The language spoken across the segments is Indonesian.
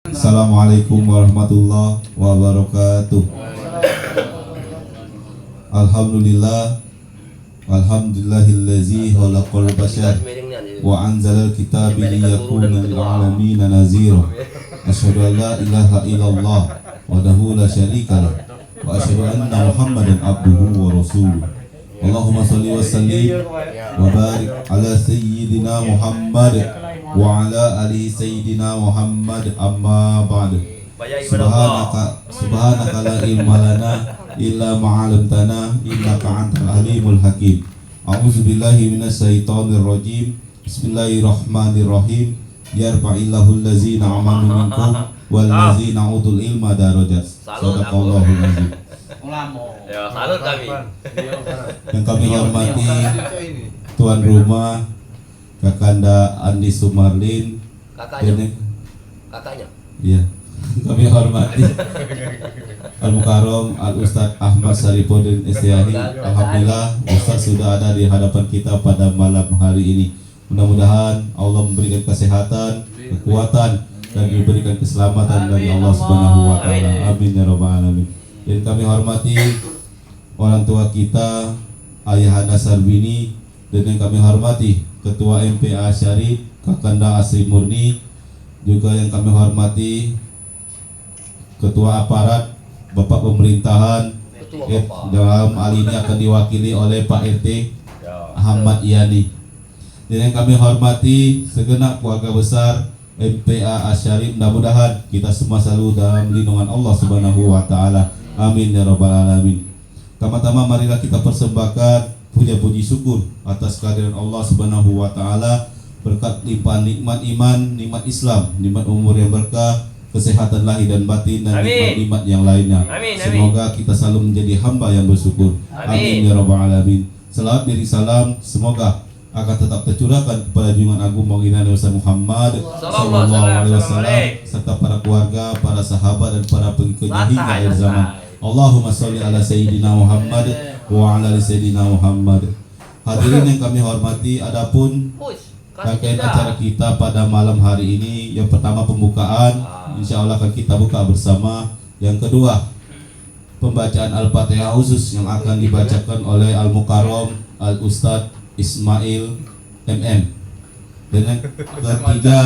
Assalamualaikum warahmatullahi wabarakatuh. Alhamdulillah, alhamdulillahillazi khalaqal bashar wa anzalal kitaba liyakuna lil alamin nazira. Asyhadu an la ilaha illallah wahdahu la syarikalah wa asyhadu anna Muhammadan abduhu wa rasuluh. Allahumma shalli wa sallim wa barik ala sayyidina Muhammad wa ala ali sayyidina Muhammad, amma ba'du. Subhanaka la ilma lana illa ma 'allamtana innaka antal alimul hakim. A'udzu billahi minasyaitonir rajim. Bismillahirrahmanirrahim. Yarfa'illahu allazina amanu minkum wal ladzina utul ilma darajat. Shadaqallahul azim. Ya, salut kami. Yang kami hormati tuan rumah Kakanda Andi Sumarlin, Kakaknya. iya. Kami hormati Al-Mukarram Al-Ustadz Ahmad Saripudin Istiahi. Alhamdulillah Ustadz sudah ada di hadapan kita pada malam hari ini. Mudah-mudahan Allah memberikan kesehatan, kekuatan, dan diberikan keselamatan dari Allah Subhanahu wa taala. Amin ya rabbal alamin. Dan kami hormati orang tua kita Ayahanda Sarbini, dan yang kami hormati Ketua MPA Syarif Kakanda Asri Murni, juga yang kami hormati Ketua Aparat Bapak Pemerintahan. Dalam hal ini akan diwakili oleh Pak RT Ahmad Yani. Dan yang kami hormati segenap keluarga besar MPA Asyarif. Mudah-mudahan kita semua selalu dalam lindungan Allah Subhanahu wa taala. Amin ya rabbal alamin. Pertama-tama marilah kita persembahkan puja-puji syukur atas kehadiran Allah Subhanahu wa taala, berkat limpahan nikmat iman, nikmat Islam, nikmat umur yang berkah, kesehatan lahir dan batin, dan nikmat-nikmat yang lainnya. Semoga kita selalu menjadi hamba yang bersyukur. Amin ya rabbal alamin. Selawat diri salam semoga akan tetap tercurahkan kepada junjungan agung baginda Nabi Muhammad sallallahu alaihi wasallam, serta para keluarga, para sahabat, dan para pengikutnya hingga akhir zaman. Allahumma sholli ala sayyidina Muhammad wa ala ali sayyidina Muhammad. Hadirin yang kami hormati, adapun rangkaian acara kita pada malam hari ini, yang pertama pembukaan, insya Allah akan kita buka bersama. Yang kedua, pembacaan Al-Fatihah khusus yang akan dibacakan oleh Al-Mukarram Al-Ustadz Ismail MM. Dan yang ketiga,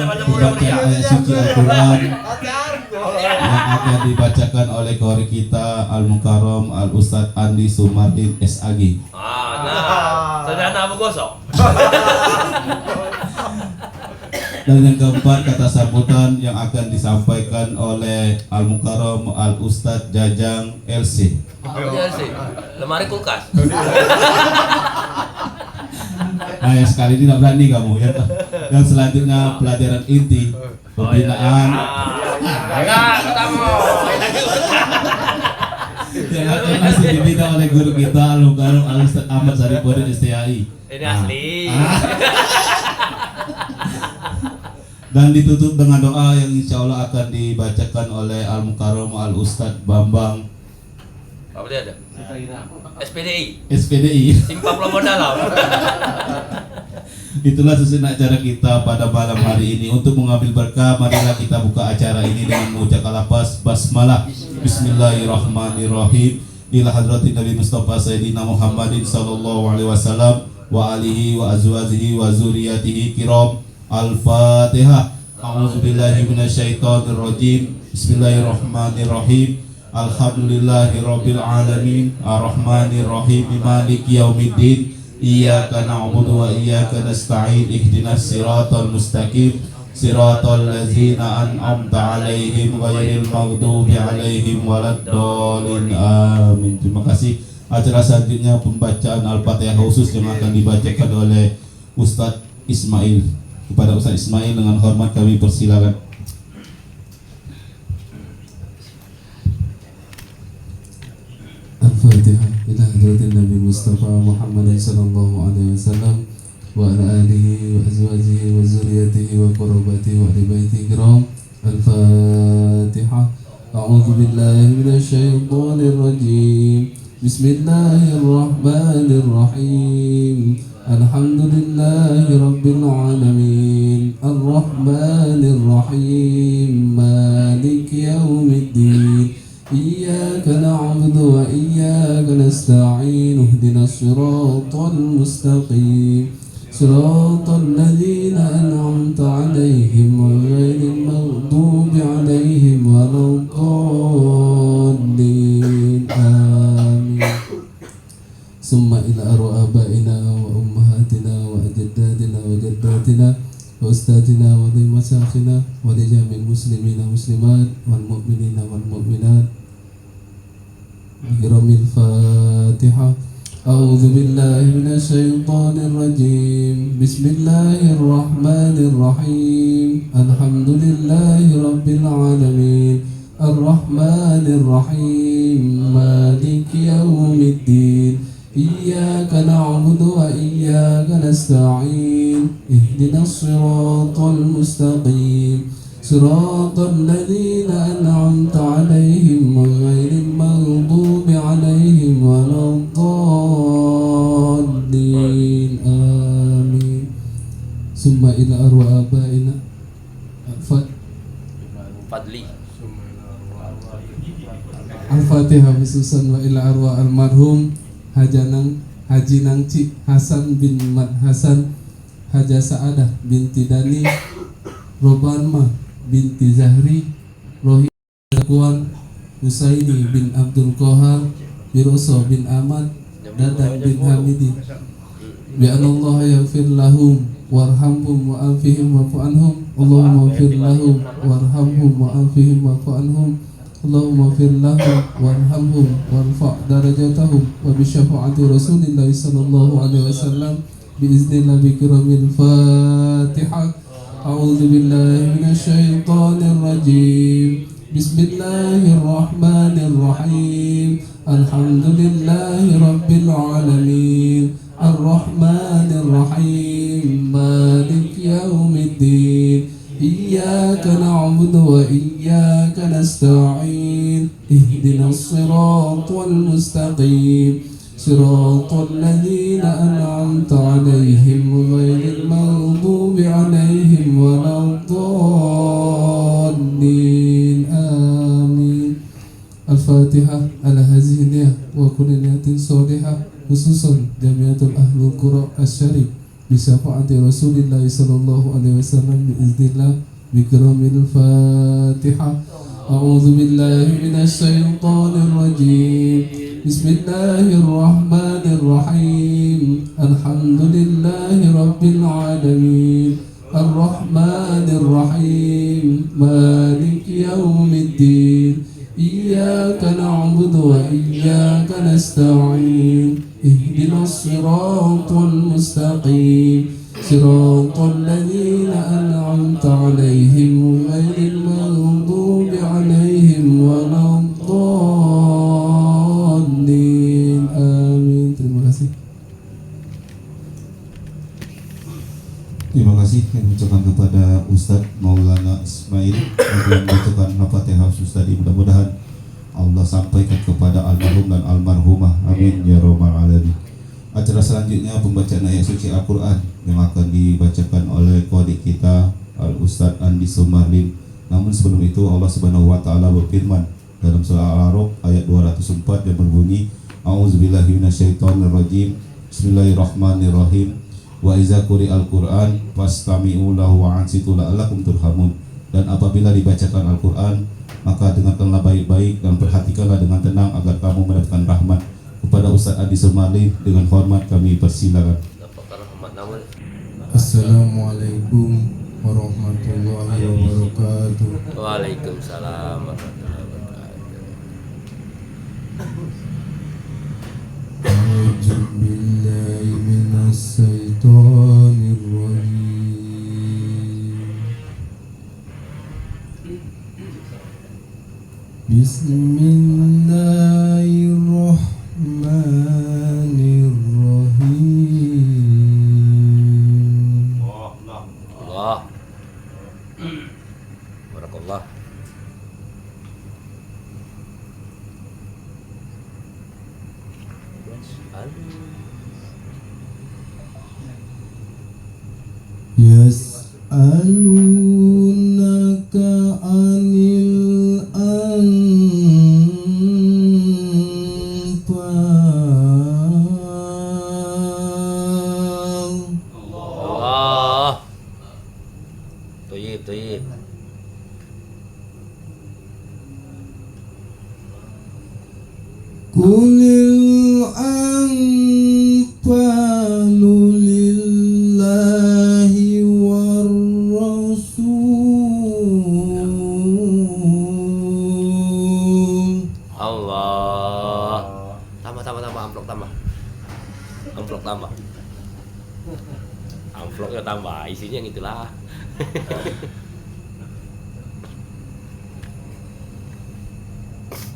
pembacaan ayat suci Al-Quran yang akan dibacakan oleh kawan kita Al-Mukarram Al-Ustadz Andi Sumarlin SAG. Sederhana Abu Gosok. Dan yang keempat, kata sambutan yang akan disampaikan oleh Al-Mukarram Al-Ustadz Jajang LC. Lemari kulkas. Nah, yang sekali ini tidak berani kamu ya. Yang selanjutnya pelajaran inti pembinaan yang akan masih dibina oleh guru kita Al-Mukarram Al-Ustadz Ahmad Saripudin Istiahi. Ini asli. Dan ditutup dengan doa yang insya Allah akan dibacakan oleh Al-Mukarram Al-Ustadz Bambang. Apa dia ada? SPDI. SPDI. Simpang Lombok Dalam. Itulah susunan acara kita pada malam hari ini. Untuk mengambil berkah, marilah kita buka acara ini dengan mengucapkan lafaz basmalah. Bismillahirrahmanirrahim. Ila hadratin Nabi Mustafa Sayyidina Muhammadin sallallahu alaihi wasallam wa alihi wa azwajihi wa zuriyatihi kiram. Al-Fatihah. A'udzubillahi minasyaitonir rajim. Bismillahirrahmanirrahim. Alhamdulillahirabbil alamin. Arrahmanir rahim. Maliki yaumiddin. Iyyaka na'budu wa iyyaka nasta'in. Ihdinas siratal mustaqim. Siratal ladzina an'amta 'alaihim ghairil maghdubi 'alaihim waladdallin. Amin. Terima kasih. Acara selanjutnya pembacaan Al-Fatihah khusus yang akan dibacakan oleh Ustadz Ismail. Kepada Ustaz Ismail dengan hormat kami persilakan. Al-Fatihah. Ila hadratin Nabi Mustafa Muhammad sallallahu alaihi wasallam wa ala alihi wa azwajihi wa zurriyyatihi wa qurabatihi wa ahli baiti kiram. Al-Fatihah. A'udzu billahi minasy syaithanir الرجيم بسم الله الرحمن الرحيم الحمد لله رب العالمين الرحمن الرحيم مالك يوم الدين إياك نعبد وإياك نستعين اهدنا الصراط المستقيم صراط الذين أنعمت عليهم غير المغضوب عليهم ولا الضالين آمين ثم إلى أرواح آبائنا وأمهاتنا وأجدادنا وجداتنا وأستاذنا ولمشايخنا ولجميع المسلمين والمسلمات والمؤمنين والمؤمنات بكرم الفاتحة أعوذ بالله من الشيطان الرجيم بسم الله الرحمن الرحيم الحمد لله رب العالمين الرحمن الرحيم مالك يوم الدين إياك نعبد وإياك نستعين اهدنا الصراط المستقيم صراط الذين أنعمت عليهم غير المغضوب عليهم ولا الضالين آمين ثم إلى أرواح آبائنا Fadli. Al-Fatihah khususan wa ila arwah almarhum Haji Nangci Hasan bin Mat Hasan, Haja Saadah binti Dani, Robanma binti Zahri, Rohi Kuan, Husaini bin Abdul Qahar, Wiroso bin Ahmad, Dadang bin Hamidi. Bi anallahu yaghfir lahum warhamhum wa'afihim wa'fu anhum. Allahumma ighfir lahum warhamhum wa'afihim wa'fu anhum. Allahumma ighfir lahum warhamhum warfa' darajatahum wa bi syafaati Rasulillah sallallahu alaihi wasallam bi iznillah bi kiramil Fatihah. A'udzu billahi minasy syaithanir rajim. Bismillahirrahmanirrahim. Alhamdulillahi rabbil alamin. Ar-Rahmanir Rahim. Maliki yaumiddin. Iyyaka na'budu wa iyyaka nasta'in. Ihdinas siratal mustaqim. Siratal ladzina an'amta 'alaihim ghairil maghdubi 'alaihim waladdallin. Amin. Al-Fatihah ala hadhihi niyah wa kulli niyatin shalihah khususan Jamiatul Ahlul Qura Asy-Syarif bisyafaati Rasulillah sallallahu alaihi wasallam biiznillah bikramil Fatihah. A'udzu billahi minasy syaithanir rajim. Bismillahirrahmanirrahim. Alhamdulillahi rabbil alamin. Ar-Rahmanir Rahim. Maliki yaumiddin. Iyyaka na'budu wa iyyaka nasta'in. Ihdinas siratal mustaqim. Siratal ladzina an'amta 'alaihim ghairil maghdubi 'alaihim waladdallin. Amin. Terima kasih. Terima kasih yang diucapkan kepada Ustadz Maulana Ismail yang membacakan Al-Fatihah Ustadz. Mudah-mudahan Allah sampaikan kepada almarhum dan almarhumah. Amin ya rabbal alamin. Acara selanjutnya pembacaan ayat suci Al-Quran yang akan dibacakan oleh qari kita Al-Ustadz Andi Sumarlin. Namun sebelum itu Allah Subhanahu wa taala berfirman dalam surah Al-A'raf ayat 204 yang berbunyi A'udzubillahi minasyaitonirrajim. Bismillahirrahmanirrahim. Wa iza quri'al Qur'an fastami'u lahu wa ansitu la'allakum turhamun. Dan apabila dibacakan Al-Quran, maka dengarkanlah baik-baik dan perhatikanlah dengan tenang agar kamu mendapatkan rahmat. Kepada Ustaz Adi Sumarlin dengan hormat kami persilakan. Assalamualaikum warahmatullahi wabarakatuh. Waalaikumsalam warahmatullahi wabarakatuh. A'udzu billahi minas syaitonir rajim. Bismillahirrahmanirrahim. Allah. Barakallah. Yas'alunaka anil anfal. Allah. Toyib, toyib. Qulil anfalu lillahi war rasul. Allah. Tambah, amplop tambah. Amplop tambah. Amplopnya tambah, isinya yang itulah.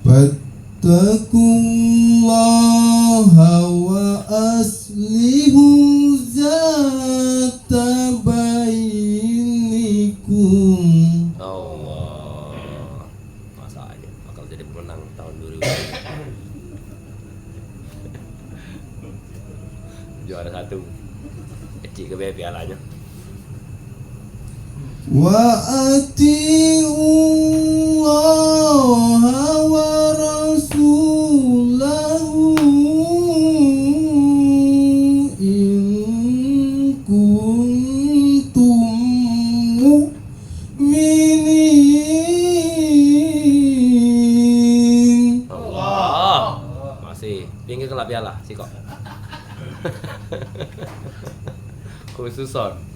Fattaqullaha wa aslihu zata bainikum. Allah. Masa aja bakal jadi pemenang tahun 2000. Juara 1. Kecil ke pialanya. Wa atiullaha wa rasulahu in kuntum mu'minin. Allah. Masih pinggir kelap piala sih kok. Khususon.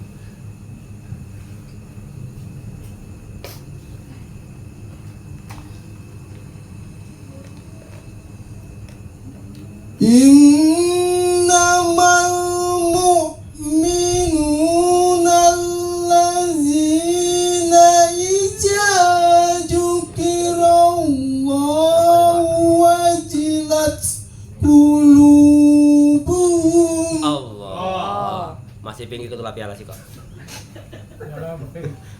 Innamal mu'minuna allazina idza dzukirallahu wajilat qulubuhum. Allah. Masih pinggir ke piala sih kok.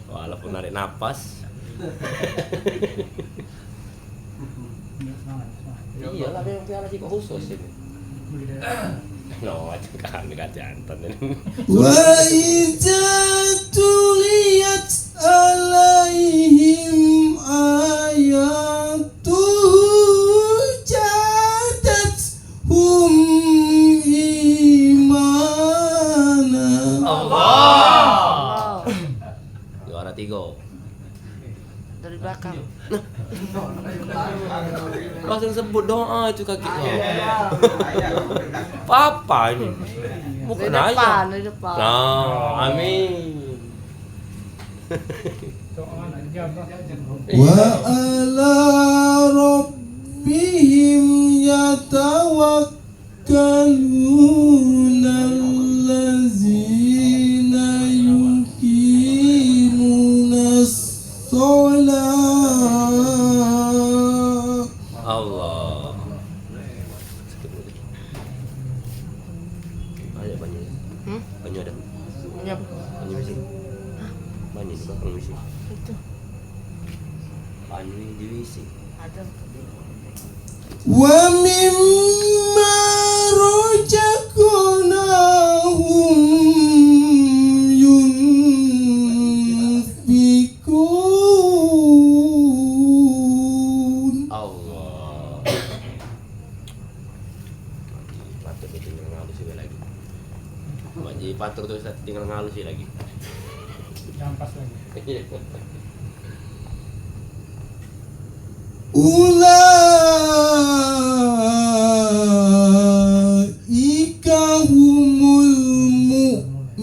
Walaupun narik napas. Iya lah yang piala sih kok khusus ini. No, kan jantan ini. Wa idza tuliyat alaihim ayatuhu zadatuhum imana. Allah. Juara 3. Dari belakang. Langsung sebut doa itu kaki. Papa ini. Bukan Dari aja. depan, dari depan. Nah, amin. Wa ala rabbihim yatawakkaluna allazina yuqimuna sholat. Allah. Ada banyak. Banyak ada. Yap. Banyak mesin. Banyak di belakang mesin. Itu. Banyak di WC. Ada. Wa mimma rojakunahum yunfikun. Allah. Patut dia tinggal ngalus lagi. Manji patur tuh tinggal ngalus lagi. Jampas lagi. Ulaika humul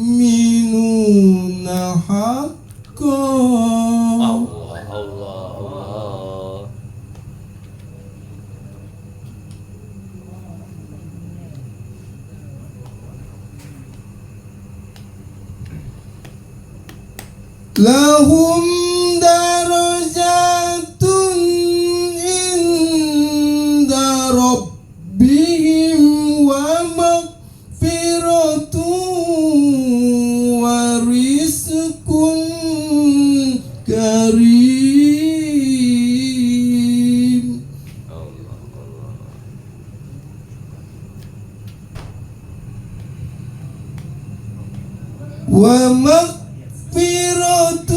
mu'minuna haqqan. Allah, Allah, Allah. Lahum darajatun inda rabbihim wa maghfiratun wa rizqun karim. Allah, Allah. wa maghfiratu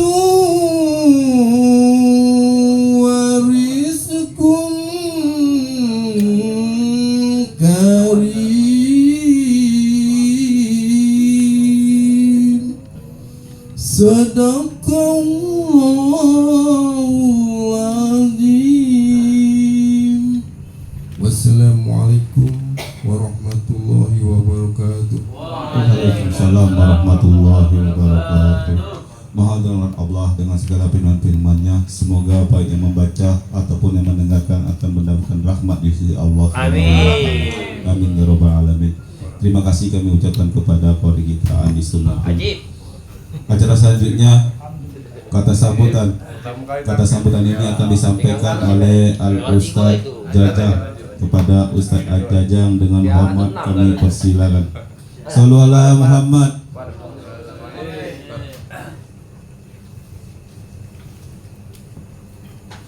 wa rizqun karim. Sadaqallahul azim. Wassalamualaikum warahmatullahi wabarakatuh. Waalaikumsalam warahmatullahi wabarakatuh. Mahadranat Allah, dengan segala firman-firman-Nya, semoga baik yang membaca ataupun yang mendengarkan akan mendapatkan rahmat di sisi Allah. Amin. Amin ya rabbal alamin. Terima kasih kami ucapkan kepada Qori kita Andi Sunnah. Ajib. Acara selanjutnya kata sambutan ini akan disampaikan oleh Al Ustaz Jajang. Kepada Ustaz Jajang dengan hormat kami persilakan. Shallallahu ala Muhammad.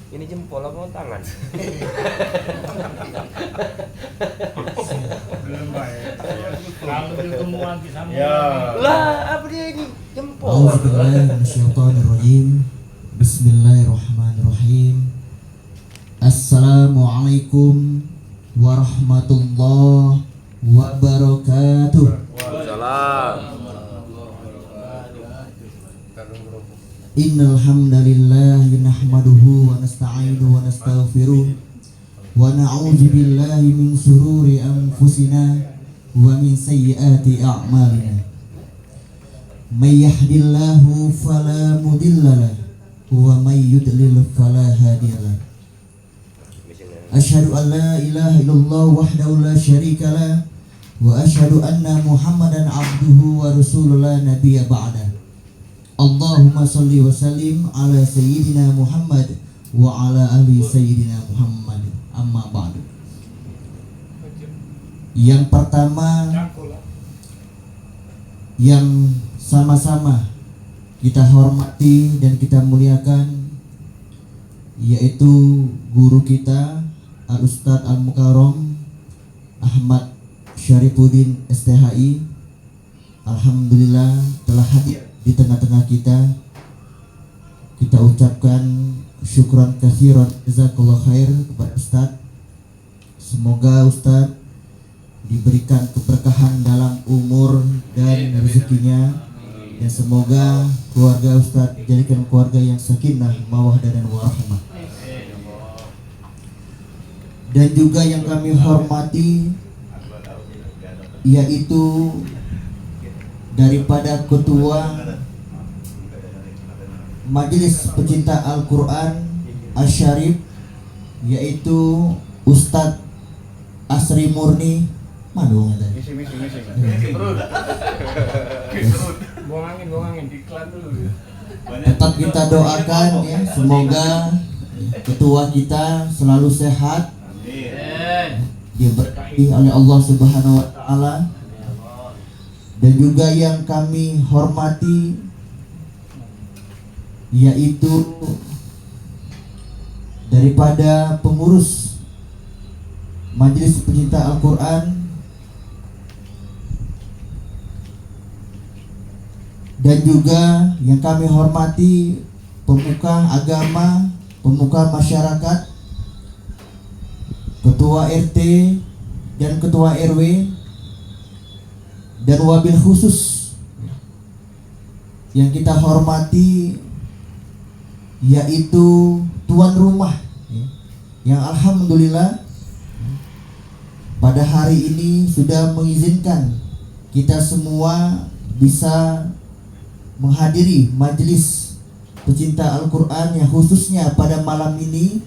Ini jempol apa tangan? Belum baik. Kalau ketemu nanti sama. Lah, apa dia ini jempol? A'udzubillahiminasyaitonirrajim. Bismillahirrahmanirrahim. Assalamualaikum warahmatullahi wabarakatuh. Salam. Innal hamdalillah nahmaduhu wa nasta'inuhu wa nastaghfiruh wa na'udzu billahi min shururi anfusina wa min sayyiati a'malina. May yahdihillahu fala mudilla lahu wa may yudlil fala hadiya lahu. Asyhadu an la ilaha illallah wahdahu la syarika lah wa asyhadu anna Muhammadan abduhu wa rasuluhu la nabiyya ba'da. Allahumma shalli wa sallim ala sayyidina Muhammad wa ala ali sayyidina Muhammad. Amma ba'du. Yang pertama yang sama-sama kita hormati dan kita muliakan yaitu guru kita Al-Ustadz Al-Mukarram Ahmad Syarifuddin STHI. Alhamdulillah telah hadir di tengah-tengah kita. Kita ucapkan syukran katsiran jazakallah khair kepada Ustadz. Semoga Ustadz diberikan keberkahan dalam umur dan rezekinya, dan semoga keluarga Ustadz dijadikan keluarga yang sakinah, mawaddah dan warahmah. Dan juga yang kami hormati yaitu daripada ketua Majelis Pecinta Al-Quran Asy-Syarif yaitu Ustadz Asri Murni. Mana tadi? Buang angin, iklan dulu. Tetap kita doakan ya, semoga ketua kita selalu sehat, diberkahi oleh Allah Subhanahu wa taala. Dan juga yang kami hormati yaitu daripada pengurus Majelis Pecinta Al-Quran dan juga yang kami hormati pemuka agama, pemuka masyarakat, ketua RT dan ketua RW, dan wabil khusus yang kita hormati yaitu tuan rumah yang alhamdulillah pada hari ini sudah mengizinkan kita semua bisa menghadiri majelis pecinta Al-Quran yang khususnya pada malam ini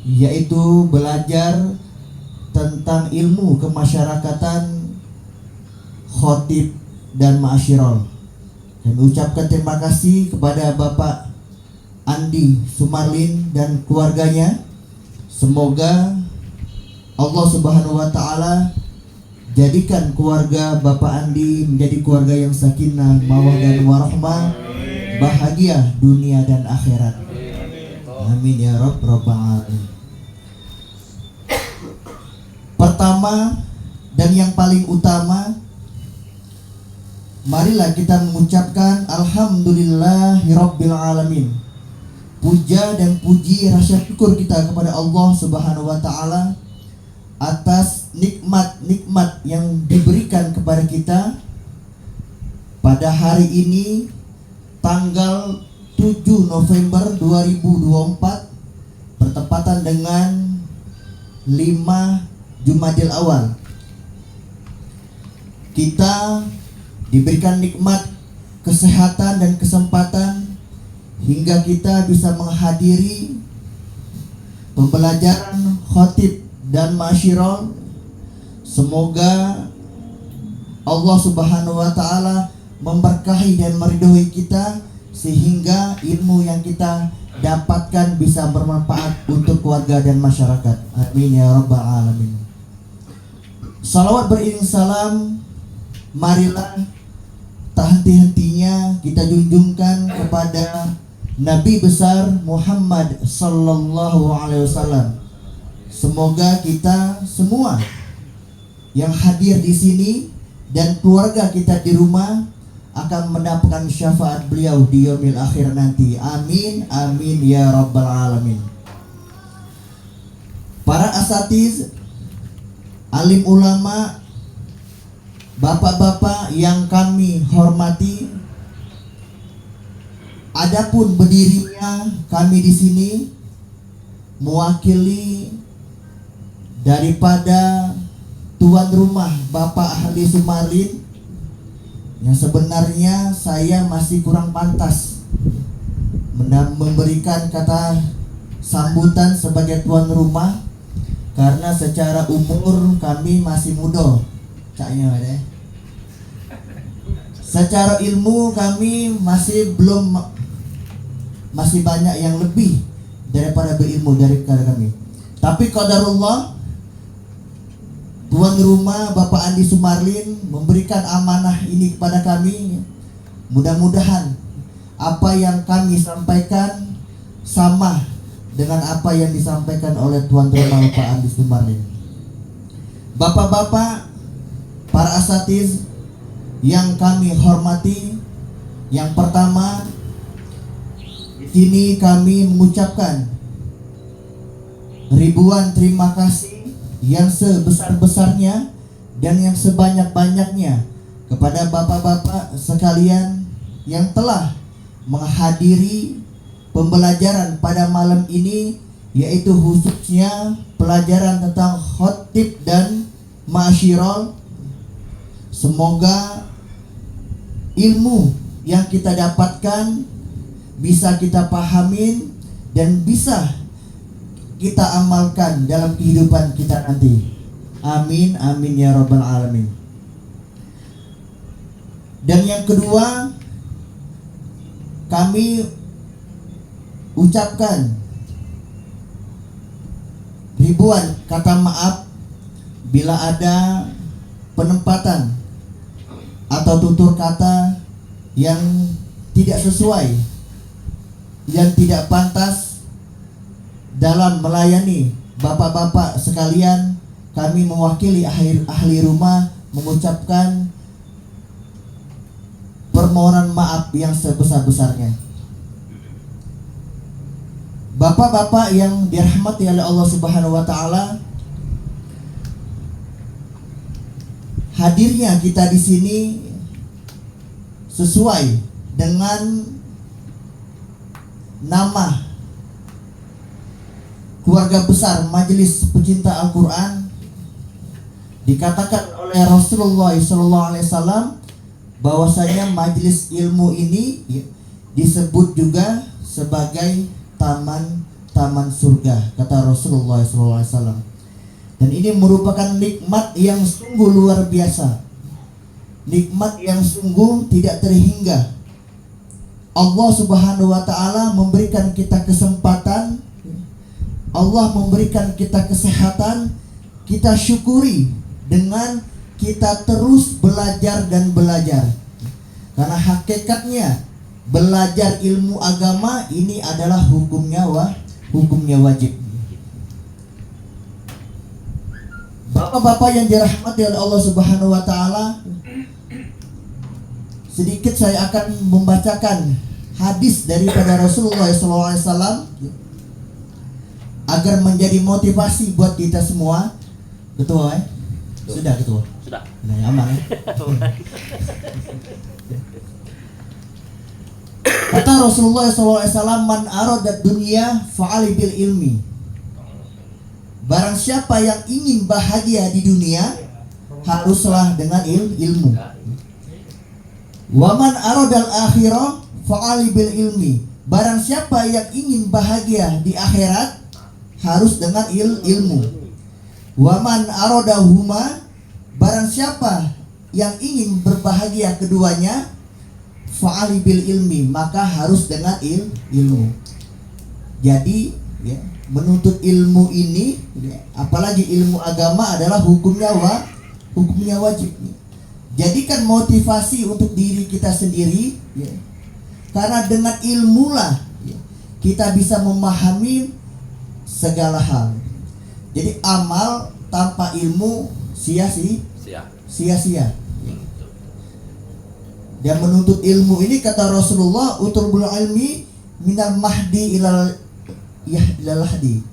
yaitu belajar tentang ilmu kemasyarakatan khotib dan ma'asyiral. Kami ucapkan terima kasih kepada Bapak Andi Sumarlin dan keluarganya. Semoga Allah Subhanahu wa taala jadikan keluarga Bapak Andi menjadi keluarga yang sakinah, mawaddah dan warahmah, bahagia dunia dan akhirat. Amin ya rabbal alamin. Pertama dan yang paling utama, marilah kita mengucapkan Alhamdulillahirabbil alamin. Puja dan puji rasa syukur kita kepada Allah Subhanahu wa taala atas nikmat-nikmat yang diberikan kepada kita pada hari ini tanggal 7 November 2024 bertepatan dengan 5 Jumadil Awal. Kita diberikan nikmat kesehatan dan kesempatan hingga kita bisa menghadiri pembelajaran khotib dan masyirol. Semoga Allah Subhanahu wa taala memberkahi dan meridhoi kita sehingga ilmu yang kita dapatkan bisa bermanfaat untuk keluarga dan masyarakat. Amin ya rabbal alamin. Salawat beriring salam, marilah tak henti-hentinya kita junjungkan kepada Nabi besar Muhammad sallallahu alaihi wasallam. Semoga kita semua yang hadir di sini dan keluarga kita di rumah akan mendapatkan syafaat beliau di yaumil akhir nanti. Amin amin ya rabbal alamin. Para asatiz, alim ulama, bapak-bapak yang kami hormati, adapun berdirinya kami di sini mewakili daripada tuan rumah Bapak Ahli Sumarlin, yang sebenarnya saya masih kurang pantas memberikan kata sambutan sebagai tuan rumah karena secara umur kami masih muda. Caknya deh. Secara ilmu kami masih banyak yang lebih daripada berilmu daripada kami. Tapi qadarullah, tuan rumah Bapak Andi Sumarlin memberikan amanah ini kepada kami. Mudah-mudahan apa yang kami sampaikan sama dengan apa yang disampaikan oleh tuan rumah Bapak Andi Sumarlin. Bapak-bapak, para asatiz yang kami hormati, yang pertama di sini kami mengucapkan ribuan terima kasih yang sebesar-besarnya dan yang sebanyak-banyaknya kepada bapak-bapak sekalian yang telah menghadiri pembelajaran pada malam ini, yaitu khususnya pelajaran tentang khotib dan masyirol. Semoga ilmu yang kita dapatkan bisa kita pahamin dan bisa kita amalkan dalam kehidupan kita nanti. Amin amin ya rabbal alamin. Dan yang kedua, kami ucapkan ribuan kata maaf bila ada penempatan atau tutur kata yang tidak sesuai, yang tidak pantas dalam melayani bapak-bapak sekalian. Kami mewakili ahli rumah mengucapkan permohonan maaf yang sebesar-besarnya. Bapak-bapak yang dirahmati oleh Allah Subhanahu wa taala, hadirnya kita di sini sesuai dengan nama keluarga besar Majelis Pecinta Al-Quran. Dikatakan oleh Rasulullah SAW bahwasanya majelis ilmu ini disebut juga sebagai taman surga, kata Rasulullah SAW. Dan ini merupakan nikmat yang sungguh luar biasa, nikmat yang sungguh tidak terhingga. Allah Subhanahu wa taala memberikan kita kesempatan, Allah memberikan kita kesehatan, kita syukuri dengan kita terus belajar dan belajar. Karena hakikatnya belajar ilmu agama ini adalah hukumnya wajib. Bapak-bapak yang dirahmati oleh Allah Subhanahu wa taala, sedikit saya akan membacakan hadis daripada Rasulullah SAW agar menjadi motivasi buat kita semua. Ketua, sudah ketua. Sudah. Nah, aman. Kata Rasulullah SAW, man aradat dunia fa'ali bil ilmi. Barang siapa yang ingin bahagia di dunia, haruslah dengan ilmu. Wa man aradal akhirah fa'ali bil ilmi. Barang siapa yang ingin bahagia di akhirat, harus dengan ilmu. Wa man aradahuma, barang siapa yang ingin berbahagia keduanya, fa'ali bil ilmi, maka harus dengan ilmu. Jadi ya, menuntut ilmu ini ya, apalagi ilmu agama adalah hukumnya wajib. Jadikan motivasi untuk diri kita sendiri ya. Karena dengan ilmulah ya, kita bisa memahami segala hal. Jadi amal tanpa ilmu sia-sia. Dan menuntut ilmu ini kata Rasulullah, utlubul ilmi minal mahdi ilal hadi.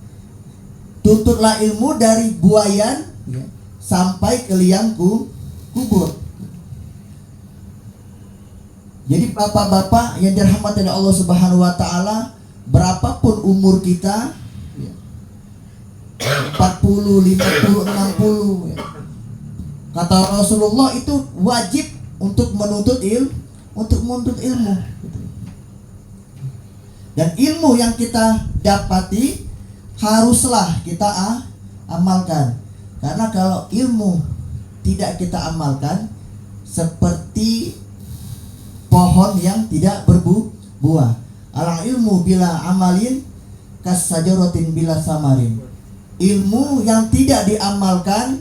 Tuntutlah ilmu dari buayan ya, sampai ke liang kubur. Jadi bapak-bapak yang dirahmati oleh Allah Subhanahu wa taala, berapapun umur kita ya, 40, 50, 60 ya. Kata Rasulullah itu wajib untuk menuntut ilmu. Dan ilmu yang kita dapati haruslah kita amalkan. Karena kalau ilmu tidak kita amalkan, seperti pohon yang tidak berbuah. Al ilmu bila amalin kasajaratin bila samarin. Ilmu yang tidak diamalkan,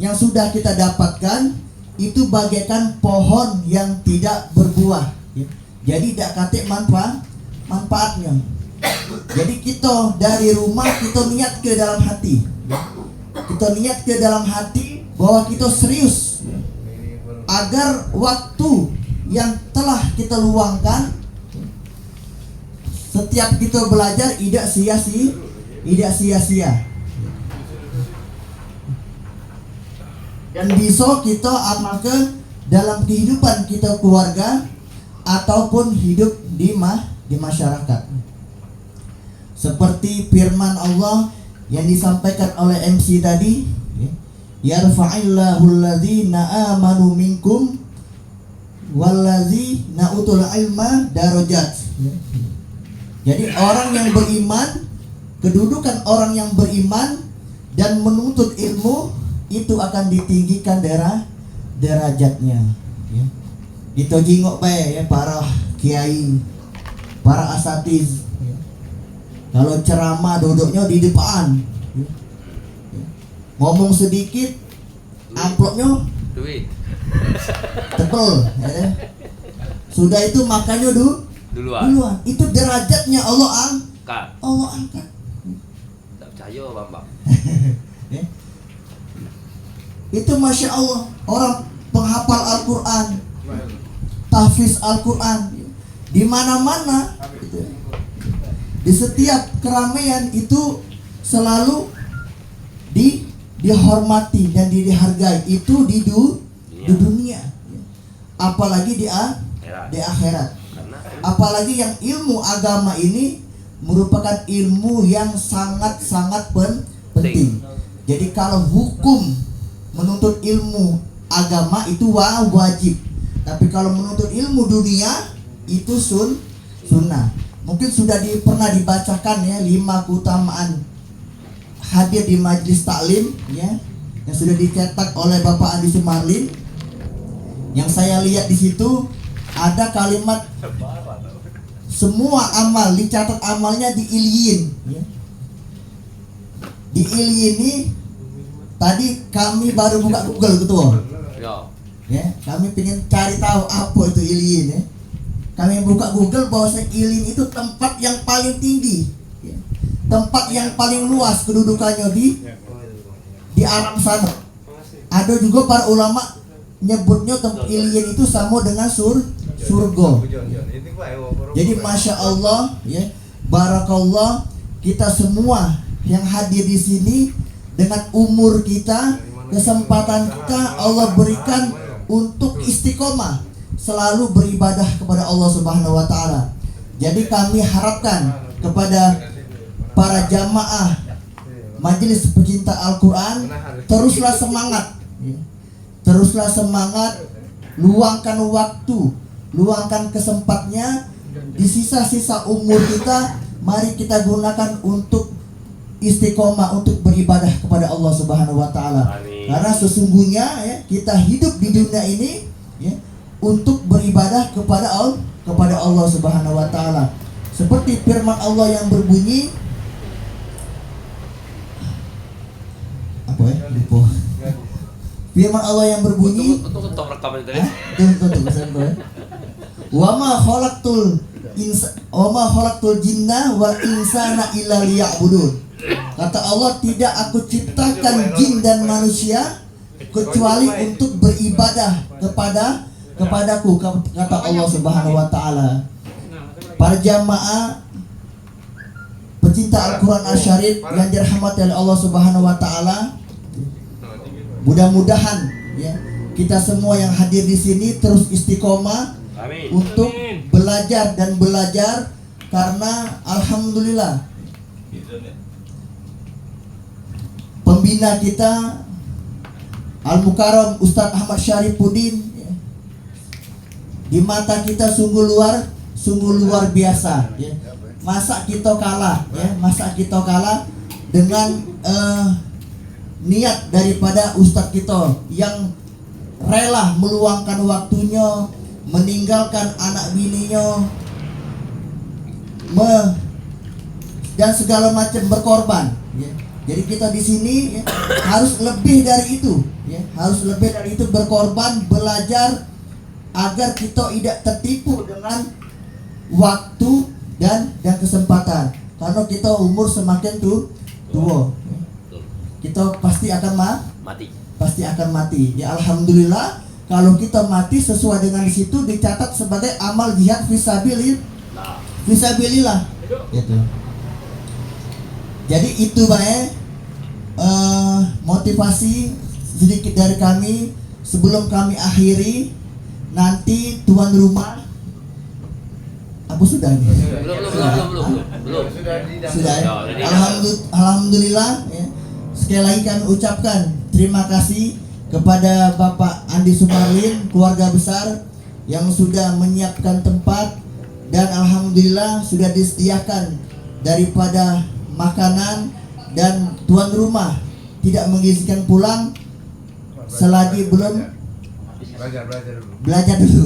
yang sudah kita dapatkan, itu bagaikan pohon yang tidak berbuah ya. Jadi tidak katik manfaatnya. Jadi kita dari rumah kita niat ke dalam hati ya. Kita niat ke dalam hati bahwa kita serius ya. Agar waktu yang telah kita luangkan, setiap kita belajar tidak sia-sia. Dan bisa kita amalkan dalam kehidupan kita keluarga ataupun hidup di masyarakat. Seperti firman Allah yang disampaikan oleh MC tadi, yarfa'illahu alladzina amanu minkum walladzina utul ilma darajat. Jadi orang yang beriman, kedudukan orang yang beriman dan menuntut ilmu itu akan ditinggikan derajatnya ya. Itu jingok bae ya para kiai, para asatiz ya. Kalau ceramah duduknya di depan ya. Ya. Ngomong sedikit amplopnya Duit. tebel ya. Sudah itu makannya duluan. Itu derajatnya Allah angkat. Tak percaya Bambang. Ya. Itu Masya Allah, orang penghafal Al-Quran, tahfiz Al-Quran di mana-mana gitu. Di setiap keramaian itu selalu dihormati dan dihargai. Itu di dunia, apalagi di akhirat. Apalagi yang ilmu agama ini merupakan ilmu yang sangat-sangat penting. Jadi kalau hukum menuntut ilmu agama itu wajib, tapi kalau menuntut ilmu dunia itu sunnah. Mungkin sudah pernah dibacakan ya 5 keutamaan hadir di majelis taklim ya, yang sudah dicetak oleh Bapak Andi Sumarlin. Yang saya lihat di situ ada kalimat semua amal dicatat amalnya di Iliyin ya. Di Iliyin ini tadi kami baru buka Google ketua. Ya, kami pengen cari tahu apa itu Iliyin ya. Kami buka Google bahwasanya Iliyin itu tempat yang paling tinggi ya. Tempat yang paling luas kedudukannya di alam sana. Ada juga para ulama nyebutnya tempat Iliyin itu sama dengan surga. Jadi masya Allah ya, barakallah, kita semua yang hadir di sini dengan umur kita, kesempatan kita Allah berikan untuk istiqomah selalu beribadah kepada Allah Subhanahu wa taala. Jadi kami harapkan kepada para jamaah Majelis Pecinta Al-Quran, teruslah semangat ya. Teruslah semangat, luangkan waktu, luangkan kesempatnya di sisa-sisa umur kita. Mari kita gunakan untuk istiqomah, untuk beribadah kepada Allah Subhanahu wa taala. Karena sesungguhnya ya, kita hidup di dunia ini ya, untuk beribadah kepada Allah Subhanahu wa taala. Seperti firman Allah yang berbunyi apa ya? Lupa. Firman Allah yang berbunyi Untuk rekaman tadi. Wa ma khalaqtul jinna wal insana illa liya'budun. Kata Allah, tidak aku ciptakan jin dan manusia kecuali untuk beribadah kepadaku, kata Allah Subhanahu wa taala. Para jamaah pecinta Al-Quran Al-Syarif yang dirahmati oleh Allah Subhanahu wa taala, mudah-mudahan ya, kita semua yang hadir di sini terus istiqomah untuk belajar dan belajar, karena alhamdulillah pembina kita Al-Mukarram Ustadz Ahmad Syarifuddin ya, di mata kita sungguh luar biasa ya. Masa kita kalah dengan niat daripada Ustadz kita yang rela meluangkan waktunya, meninggalkan anak bininya, dan segala macam berkorban ya. Jadi kita di sini ya, harus lebih dari itu ya, berkorban, belajar agar kita tidak tertipu dengan waktu dan kesempatan. Karena kita umur semakin tua ya, kita pasti akan mati. Ya alhamdulillah, kalau kita mati sesuai dengan di situ dicatat sebagai amal jihad fisabilillah. Gitu. Jadi itu motivasi sedikit dari kami. Sebelum kami akhiri, nanti tuan rumah apa sudah ini? Belum. Sudah. Alhamdulillah ya. Sekali lagi kami ucapkan terima kasih kepada Bapak Andi Sumarlin, keluarga besar yang sudah menyiapkan tempat, dan alhamdulillah sudah disediakan daripada makanan, dan tuan rumah tidak mengizinkan pulang selagi belum belajar dulu.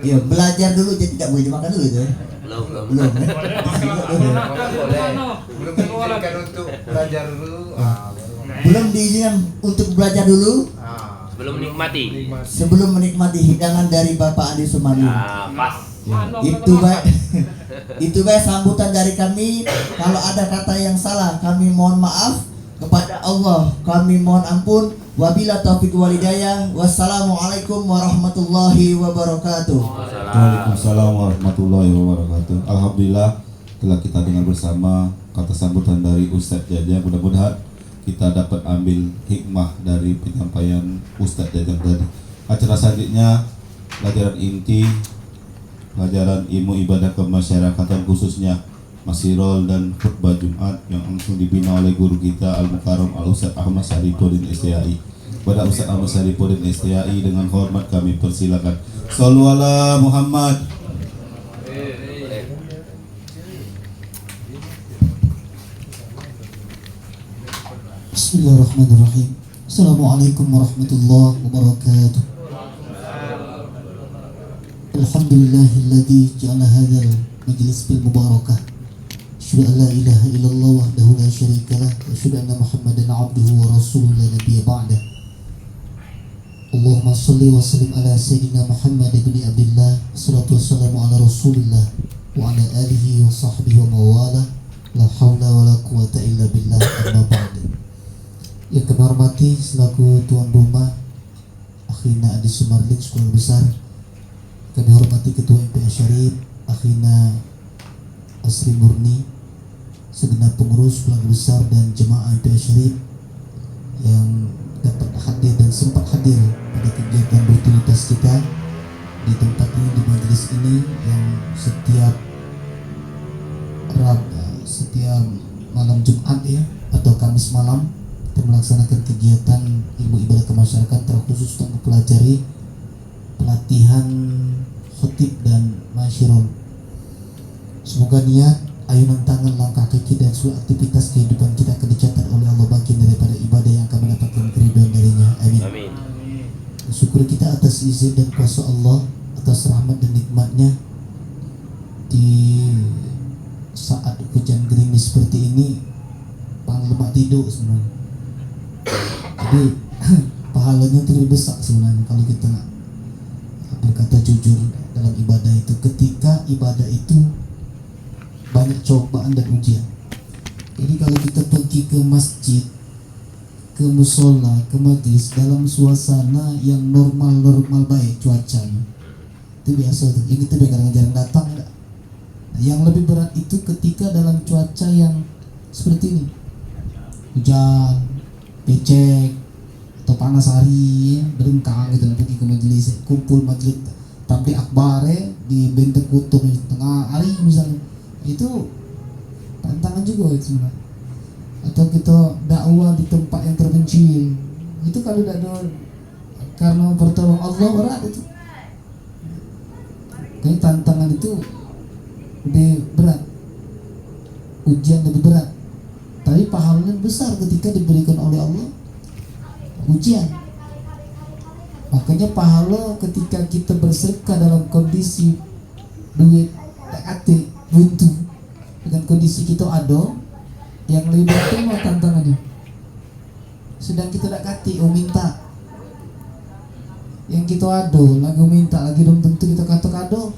Iya, belajar dulu, jadi tidak boleh dimakan dulu itu. Belum. Belum diizinkan untuk belajar dulu. Belum diizinkan untuk belajar dulu. Sebelum menikmati hidangan dari Bapak Andi Sumarlin. Pas. Itu baik sambutan dari kami. Kalau ada kata yang salah, kami mohon maaf kepada Allah, kami mohon ampun. Wabila taufiq walidayah. Wassalamualaikum warahmatullahi wabarakatuh. Waalaikumsalam warahmatullahi wabarakatuh. Alhamdulillah telah kita dengar bersama kata sambutan dari Ustadz Jajang. Mudah-mudahan kita dapat ambil hikmah dari penyampaian Ustadz Jajang tadi. Acara selanjutnya pelajaran inti, pelajaran ilmu ibadah kemasyarakatan, khususnya Masirol dan khutbah Jumat yang langsung dibina oleh guru kita Al-Mukarram Al-Ustadz Ahmad Syarifuddin STAI. Pada Ustadz Ahmad Syarifuddin STAI dengan hormat kami persilakan. Shallu ala Muhammad. Bismillahirrahmanirrahim. Assalamualaikum warahmatullahi wabarakatuh. Alhamdulillahilladzi ja'ala hadzal majlis bil mubarakah. Asyhadu an la ilaha illallah wahdahu la syarika lah wa asyhadu anna Muhammadan 'abduhu wa rasuluhu la nabiyya ba'dah. Allahumma shalli wa sallim ala sayyidina Muhammad ibn Abdullah, wassalatu wassalamu ala Rasulillah wa ala alihi wa sahbihi wa mawala. La haula wa la quwata illa billah, amma ba'd. Yang kami hormati selaku tuan rumah Akhina Andi Sumarlin, sekolah besar, Kami hormati Ketua MPA Syarif Akhina Asri Murni, segenap pengurus, keluarga besar dan jemaah MPA Syarif yang dapat hadir dan sempat hadir pada kegiatan rutinitas kita di tempat ini, di majelis ini yang setiap malam Jumat ya atau Kamis malam kita melaksanakan kegiatan ilmu ibadah kemasyarakatan terkhusus untuk mempelajari pelatihan khotib dan masyirun. Semoga niat, ayunan tangan, langkah kaki dan seluruh aktivitas kehidupan kita akan dicatat oleh Allah bagian daripada ibadah yang akan mendapatkan keridhaan darinya. Amin. Amin. Syukur kita atas izin dan kuasa Allah, atas rahmat dan nikmatnya di saat hujan gerimis seperti ini, paling lemak tidur sebenarnya. Jadi pahalanya itu lebih besar sebenarnya kalau kita berkata jujur dalam ibadah itu. Ketika ibadah itu banyak cobaan dan ujian. Jadi kalau kita pergi ke masjid, ke musola, ke majlis dalam suasana yang normal baik cuacanya, itu biasa tuh. Yang kita jarang datang enggak. Nah, yang lebih berat itu ketika dalam cuaca yang seperti ini, hujan, becek, atau panas hari, berengkang gitu, pergi ke majelis, kumpul majelis tabligh akbar di Benteng Kutub tengah hari misalnya, itu tantangan juga itu sebenarnya. Atau kita dakwah di tempat yang terpencil, itu kalau tidak ada karena pertolongan Allah berat itu. Jadi tantangan itu lebih berat, ujian lebih berat, tapi pahalanya besar ketika diberikan oleh Allah ujian. Makanya pahala ketika kita bersedekah dalam kondisi duit tak ada, buntu, dengan kondisi kita ada, yang lebih berat itu mah tantangannya. Sedang kita tak kati, minta. Yang kita ada, lagi minta, lagi belum tentu kita kado.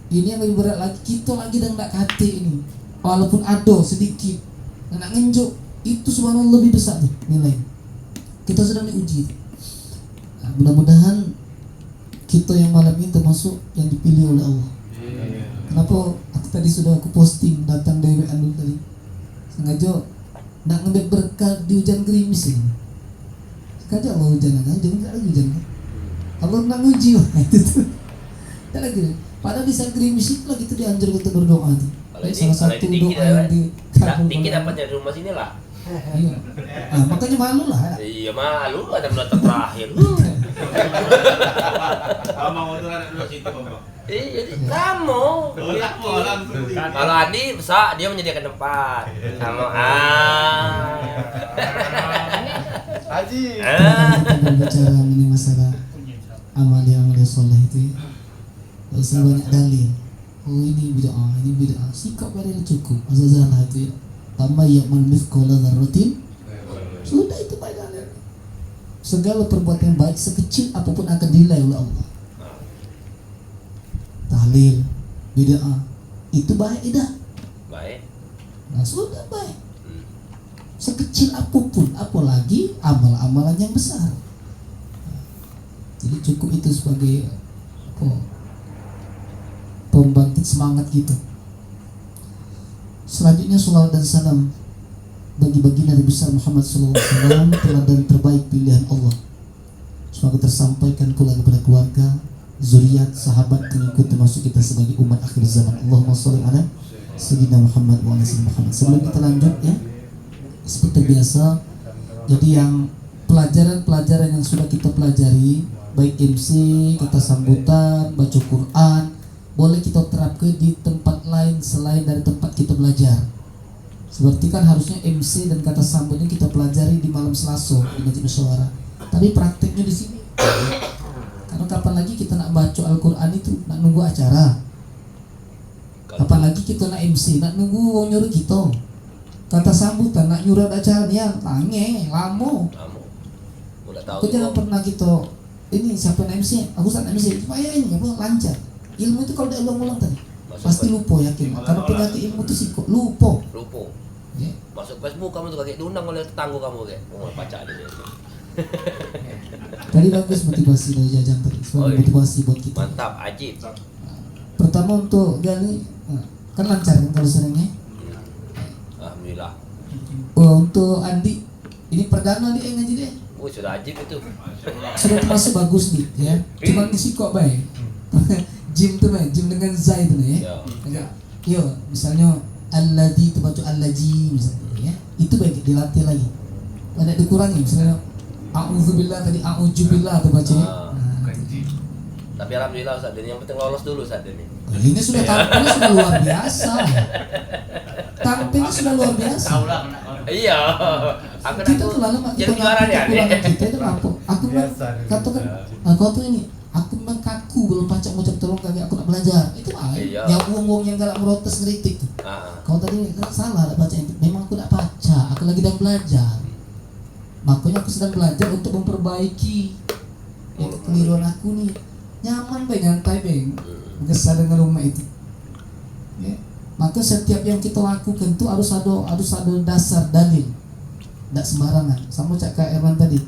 Ini yang lebih berat lagi, kita lagi dan tak kati ini. Walaupun ada sedikit, nak ngenjuk, itu subhanallah lebih besar tuh nilai. Kita sedang diuji. Nah, mudah-mudahan kita yang malam ini termasuk yang dipilih oleh Allah. Kenapa aku tadi sudah aku posting datang dari WA tadi, sengaja nak ngambil berkah di hujan gerimis ini. Sengaja Allah hujan aja, jangan lagi hujan. Allah nak uji itu tuh. Tak lagi. Padahal di saat gerimis itu lagi itu dianjurkan untuk berdoa tuh. Salah satu doa yang dikit dapat dari rumah sini lah. Iya. Nah, makanya malu lah. Iya malu, ada penonton terakhir. Kamu motor anak dua situ, Bang. Jadi kamu. Kalau Adi bisa dia menyediakan tempat. Kamu Haji. Kita bicara mengenai masalah amali soleh itu, tak usah banyak dalil. Oh ini bid'ah, sikap pada cukup. Azazana itu ya. Tambah yakman mithqala dzarratin, sudah itu baik dalil. Segala perbuatan yang baik sekecil apapun akan dinilai oleh Allah. Tahlil, bid'ah, itu baik tidak? baik. Nah sudah baik. Sekecil apapun, apalagi amal-amalan yang besar. Jadi cukup itu sebagai pembangkit semangat kita. Selanjutnya salawat dan salam bagi baginda Nabi besar Muhammad SAW, teladan terbaik pilihan Allah. Semoga tersampaikan pula kepada keluarga, zuriat, sahabat, pengikut termasuk kita sebagai umat akhir zaman. Allahumma sholli ala sayyidina Muhammad wa ala sayyidina Muhammad. Sebelum kita lanjut ya, seperti biasa, jadi yang pelajaran-pelajaran yang sudah kita pelajari, baik MC, kata sambutan, baca Quran, boleh kita terapkan di tempat lain selain dari tempat kita belajar. Seperti kan harusnya MC dan kata sambutnya kita pelajari di malam Selasa di Masjid Musyawarah. Tapi prakteknya di sini. Karena kapan lagi kita nak baca Al-Quran itu, nak nunggu acara. Kapan lagi kita nak MC, nak nunggu orang nyuruh kita. Kata sambutan, nak nyuruh acara ni lama. Udah tahu. Kau jangan pernah kita, ini siapa yang MC, aku saat MC, supaya ini apa lancar. Ilmu itu kalau diulang-ulang tadi pasti lupa, yakin. Karena penyakit ilmu itu sih lupa. Lupa. Ya. Masuk Facebook kamu tuh kayak diundang oleh tetangga kamu kayak mau baca dia. Tadi bagus motivasi dari Jajang tadi, sebagai motivasi buat kita. Mantap, ajib. Pertama untuk Gali, kan lancar kan kalau seringnya. Alhamdulillah. Untuk Andi, ini perdana dia ngaji deh. Oh, sudah ajib itu. Sudah termasuk bagus nih, ya. Cuma ngisi kok baik. Jim tuh baik, Jim dengan Zai tuh ya. Agak, yo, misalnya alladzi itu baca allaji misalnya, ya. Itu baik dilatih lagi. Ada dikurangi misalnya a'udzubillah tadi a'udzubillah tuh baca. Tapi alhamdulillah Ustaz, ini yang penting lolos dulu saat ini. Ini sudah tampilnya sudah luar biasa. Tampilnya sudah luar biasa. Iya. Kita tuh lalu jadi juara ya nih. Kita itu mampu. Aku katakan aku tuh ini aku memang kaku belum pacak ngucap tolong kaki aku nak belajar. Itu Iya. yang uang yang galak merotes ngeritik tuh. Kau tadi kan salah baca itu. Memang aku nak baca, aku lagi sedang belajar. Makanya aku sedang belajar untuk memperbaiki kekeliruan aku nih. Nyaman bang, nyantai bang, gesah dengan rumah itu. Ya. Maka setiap yang kita lakukan tuh harus ada dasar dalil, tidak sembarangan. Sama cak Kak Erman tadi,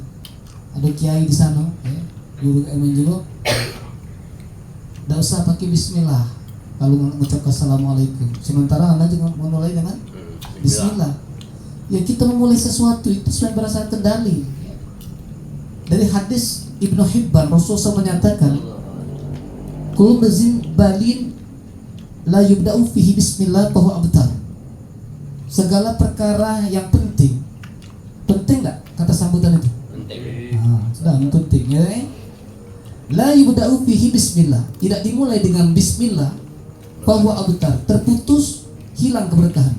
ada kiai di sana, ya. Guru Kak Erman juga. Tidak usah pakai Bismillah kalau mengucapkan Assalamualaikum. Sementara anda juga memulai dengan Bismillah. Ya kita memulai sesuatu itu sudah berdasarkan dalil. Dari hadis Ibnu Hibban, Rasulullah menyatakan, kullu bazin balin la yubda'u fihi bismillah fahuwa abtar. Segala perkara yang penting enggak kata sambutan itu? Penting. Sudah penting ya. La yubda'u fihi bismillah, tidak dimulai dengan bismillah, fahuwa abtar, terputus, hilang keberkahan.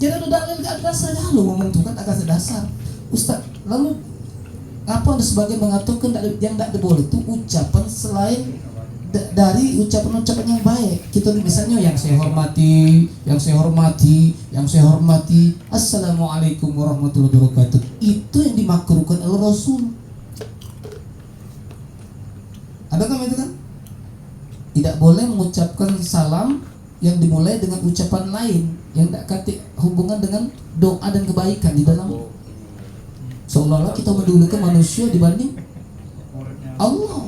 Jadi ada dalil gak dasarnya lu ngomong tuh kan agak dasar. Ustaz, lalu apa ada sebagian mengatakan yang tidak boleh itu ucapan selain dari ucapan-ucapan yang baik. Kita misalnya yang saya hormati, Assalamualaikum warahmatullahi wabarakatuh. Itu yang dimakruhkan oleh Rasul. Ada kan itu kan? Tidak boleh mengucapkan salam yang dimulai dengan ucapan lain yang tidak kata hubungan dengan doa dan kebaikan di dalam. Seolah-olah kita mendulukan manusia dibanding Allah.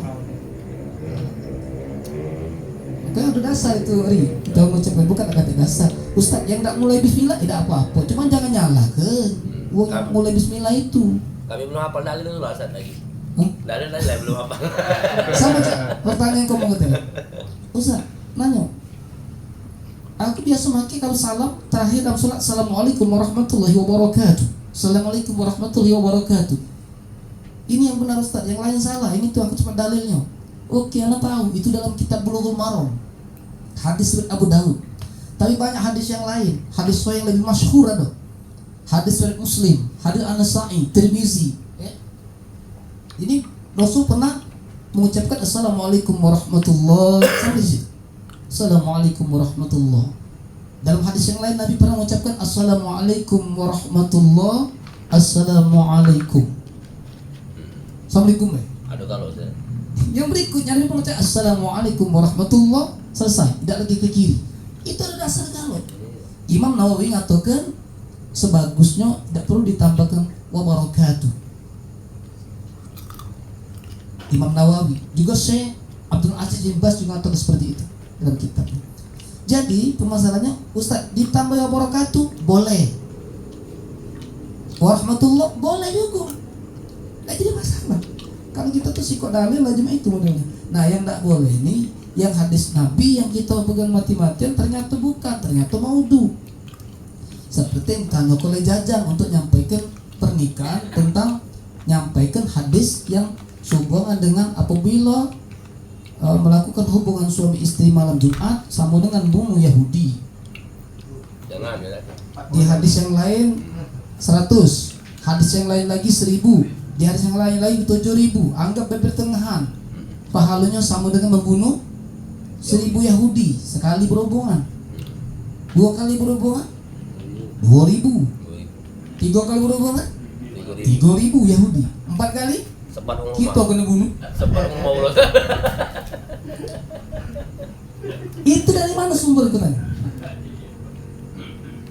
Makanya ada dasar itu, kita mengucapkan bukan kata dasar. Ustaz yang tidak mulai bismillah tidak apa-apa, cuma jangan nyalahkan yang mulai bismillah itu. Kami belum hafal dalil dulu Ustaz lagi. Dalil belum hafal. Sama cak, pertanyaan kamu katanya. Ustaz, nanya. Aku biasa maki kalau salam terakhir dalam salat Assalamualaikum warahmatullahi wabarakatuh. Assalamualaikum warahmatullahi wabarakatuh. Ini yang benar Ustaz, yang lain salah. Ini tuh aku cuma dalilnya. Oke, anda tahu itu dalam kitab Bulughul Maram, hadis Abu Daud. Tapi banyak hadis yang lain, hadis yang lebih masyhur ada. Hadis riwayat Muslim, hadis An-Nasa'i, Tirmizi. Ya. Ini Rasul pernah mengucapkan Assalamualaikum warahmatullahi wabarakatuh. Assalamualaikum warahmatullahi. Dalam hadis yang lain Nabi pernah mengucapkan Assalamualaikum warahmatullahi. Assalamualaikum. Assalamualaikum. Ada kalau saya. Yang berikutnya Nabi mengucapkan Assalamualaikum warahmatullahi. Selesai, tidak lagi ke kiri. Itu ada dasar kalau. Imam Nawawi mengatakan sebagusnya tidak perlu ditambahkan wabarakatuh. Imam Nawawi juga Syekh Abdul Aziz bin Baz juga mengatakan seperti itu dalam kitab. Jadi permasalahannya Ustaz ditambah wabarakatuh boleh, warahmatullah boleh juga, nggak jadi masalah. Kalau kita tuh sikok dalil aja itu modelnya. Nah yang nggak boleh nih yang hadis Nabi yang kita pegang mati-matian ternyata bukan, ternyata maudhu. Seperti yang tanya oleh Jajang untuk nyampaikan pernikahan tentang nyampaikan hadis yang sehubungan dengan apabila melakukan hubungan suami istri malam Jumat sama dengan bunuh Yahudi. Jangan ya. Di hadis yang lain 100, hadis yang lain lagi 1000, di hadis yang lain lagi 7000. Anggap pertengahan. Pahalanya sama dengan membunuh 1000 Yahudi sekali berhubungan. 2 kali berhubungan 2000. 3 kali berhubungan 3000 Yahudi. 4 kali Sepat kita kena bunuh. Sepat mau loh. Itu dari mana sumber itu tadi?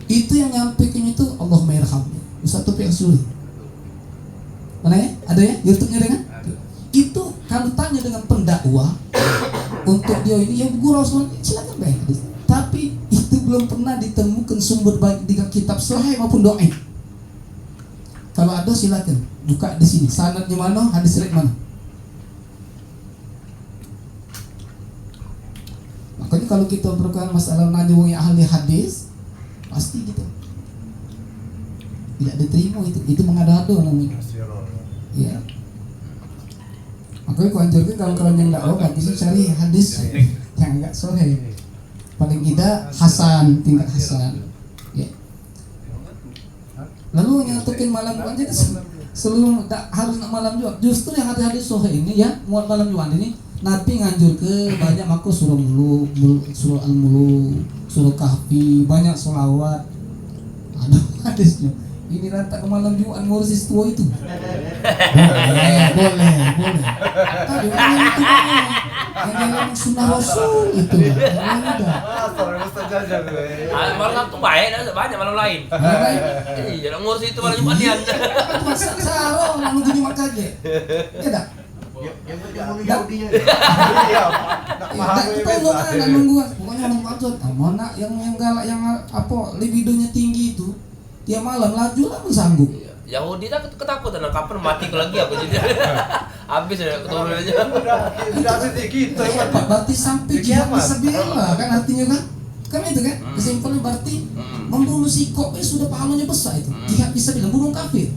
Itu yang nyampekin itu Allah merham. Ustaz Taufiq Suri. Mana ya? Ada ya? YouTube-nya dengan? Itu kalau tanya dengan pendakwah untuk dia ini yang gurau semua silakan baik. Tapi itu belum pernah ditemukan sumber baik di kitab Sahih maupun Dhaif. Kalau ada silakan buka di sini. Sanadnya mana? Hadis riwayat mana? Makanya kalau kita berbicara masalah nanya wong yang ahli hadis, pasti gitu. Tidak diterima itu mengada-ada namanya. Iya. Makanya aku anjurkan kalau kalian yang dakwah bagusnya cari hadis yang enggak sahih. Paling tidak hasan, tingkat hasan. Ya. Lalu nyatukin malam Jumat aja seluruh harus malam Jumat. Justru yang hadis sahih ini ya muat malam Jumat ini Nabi nganjur ke banyak makro surah mulu, surah al-muluk, surah kahfi, banyak sholawat. Ada hadisnya. Ini rata ke malam Jumat ngurusin tua itu. Boleh. Tapi yang itu yang dalam sunnah Rasul itu. Malam Sabtu baik, banyak malam lain. Iya, ngurus itu malam Jumat dia. Masa sarong lalu jadi makanya. Ya dah. Yang penting mau Yahudinya. Iya. Kita lu nunggu. Pokoknya orang maksud, mana yang galak yang apa libidonya tinggi itu. Dia malam laju lah sanggup. Yahudi tak ketakutan kapan mati lagi aku jadi. Habis ya keturun aja. Udah sedikit gitu. Berarti sampai jihad fisabilillah kan artinya kan? Kan itu kan? Kesimpulannya berarti membunuh si kopnya sudah pahalanya besar itu. Jihad fisabilillah bunuh kafir.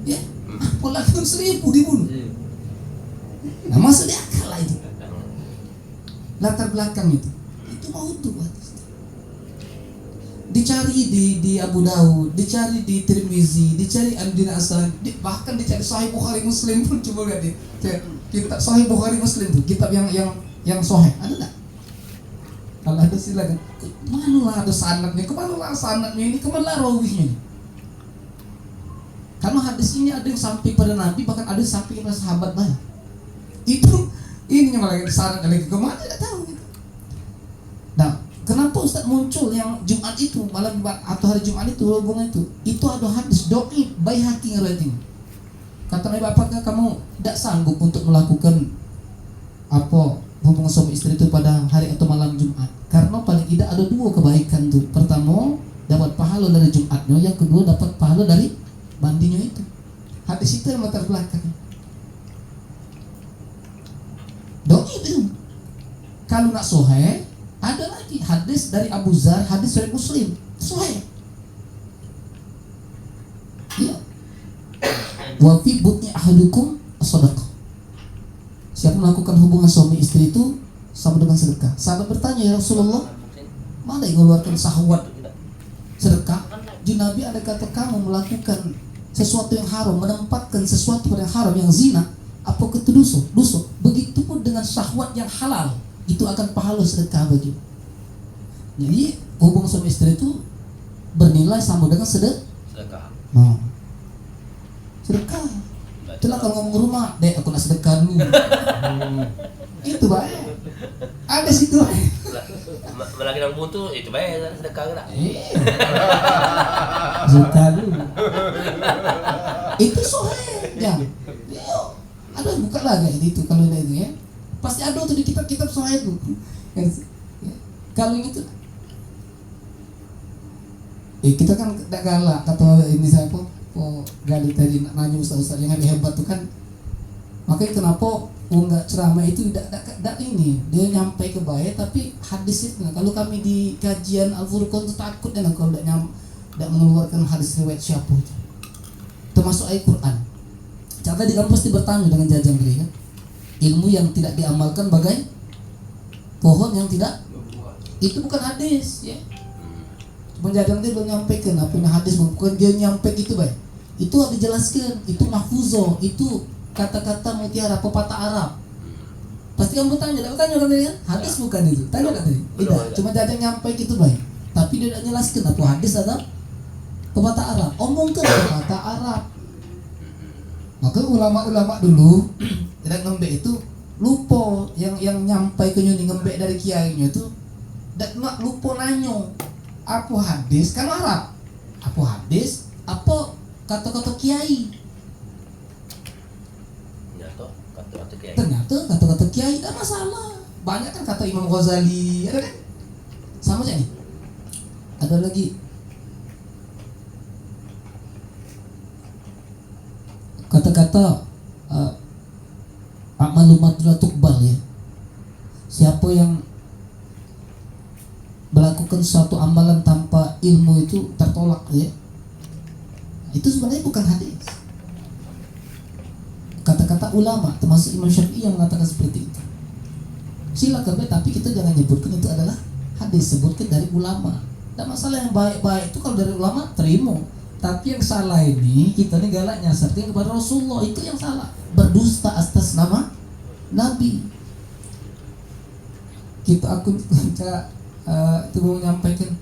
Ya, apalagi 1.000 dibunuh. Nah, masuk di akal lah itu. Latar belakang itu mau tuh dicari di Abu Daud, dicari di Tirmizi, dicari Andin Asad, bahkan dicari Sahih Bukhari Muslim pun. Coba lihat deh, kitab Sahih Bukhari Muslim tuh, kitab yang Sahih ada tak? Kalau ada silakan. Kemana lah ada sanadnya? Kemana lah sanadnya ini? Kemana lah rawihnya? Karena hadis ini ada yang sampai pada Nabi, bahkan ada yang sampai kepada sahabat banyak. Itu ini yang malah sanad lagi kemana? Tidak tahu gitu. Nah, kenapa Ustaz muncul yang Jumat itu malam Jumat atau hari Jumat itu hubungan itu? Itu ada hadis doi Baihaqi ngeriwayatkan. Kata Nabi, apakah kamu tidak sanggup untuk melakukan apa hubungan suami istri itu pada hari atau malam Jumat? Karena paling tidak ada 2 kebaikan tuh. Pertama dapat pahala dari Jumatnya, yang kedua dapat pahala dari mandinya itu. Hadis itu yang latar belakangnya. Doi itu. Kalau nak sahih ada lagi hadis dari Abu Zar, hadis dari Muslim, sahih. Iya. Wa fi butni ahadukum as-sadaqah. Siapa melakukan hubungan suami istri itu sama dengan sedekah. Sahabat bertanya, ya Rasulullah, mana yang mengeluarkan syahwat sedekah? Di Nabi ada kata kamu melakukan sesuatu yang haram, menempatkan sesuatu yang haram, yang zina, apa itu dosa? Dosa. Begitupun dengan syahwat yang halal, itu akan pahala sedekah bagi. Jadi hubungan suami istri itu bernilai sama dengan sedekah. Nah, sedekah. Itulah kalau ngomong rumah, dek aku nak sedekah dulu. Itu baik. Ada situ. Melaki nang buntu itu baik sedekah enggak? Sedekah dulu. Itu sahih ya. Ada buka lagi itu kalau ada itu ya. Pasti ada tuh di kitab-kitab sahih itu. Kalau itu kita kan tidak galak kata ini siapa? Gali tadi nanya ustaz-ustaz yang hebat tuh kan. Makanya kenapa enggak ceramah itu tidak ini dia nyampai ke baik tapi hadis itu. Kalau kami di kajian Al-Furqan tuh takut dan kalau tidak mengeluarkan hadis riwayat siapa itu. Termasuk ayat Quran. Catat di kampus pasti bertanya dengan jajang mereka. Ilmu yang tidak diamalkan bagai pohon yang tidak, itu bukan hadis ya. Penjajang dia belum nyampaikan apa yang hadis, bukan dia nyampe itu baik. Itu harus dijelaskan, itu mahfuzo, itu kata-kata mutiara pepatah Arab. Pasti kamu tanya kan hadis bukan itu. Tanya kan tadi? Tidak, cuma jajang nyampe itu baik. Tapi dia tidak jelaskan apa hadis atau pepatah Arab. Omongkan pepatah Arab. Maka ulama-ulama dulu tidak ngembek itu lupa yang nyampai ke nyuni ngembek dari kiainya itu dak lupa nanyo apa hadis kan Arab, apa hadis, apa kata-kata kiai. kata kiai. Ternyata kata-kata kiai tidak masalah. Banyak kan kata Imam Ghazali, ada kan? Sama aja nih. Ada lagi kata-kata amalumat la tuqbal ya. Siapa yang melakukan suatu amalan tanpa ilmu itu tertolak ya. Itu sebenarnya bukan hadis. Kata-kata ulama termasuk Imam Syafi'i yang mengatakan seperti itu. Silakan, tapi kita jangan nyebutkan itu adalah hadis, sebutkan dari ulama. Dan masalah yang baik-baik itu kalau dari ulama terima. Tapi yang salah ini kita nih galak nyasarkan kepada Rasulullah, itu yang salah. Berdusta atas nama Nabi. Kita aku itu mau menyampaikan,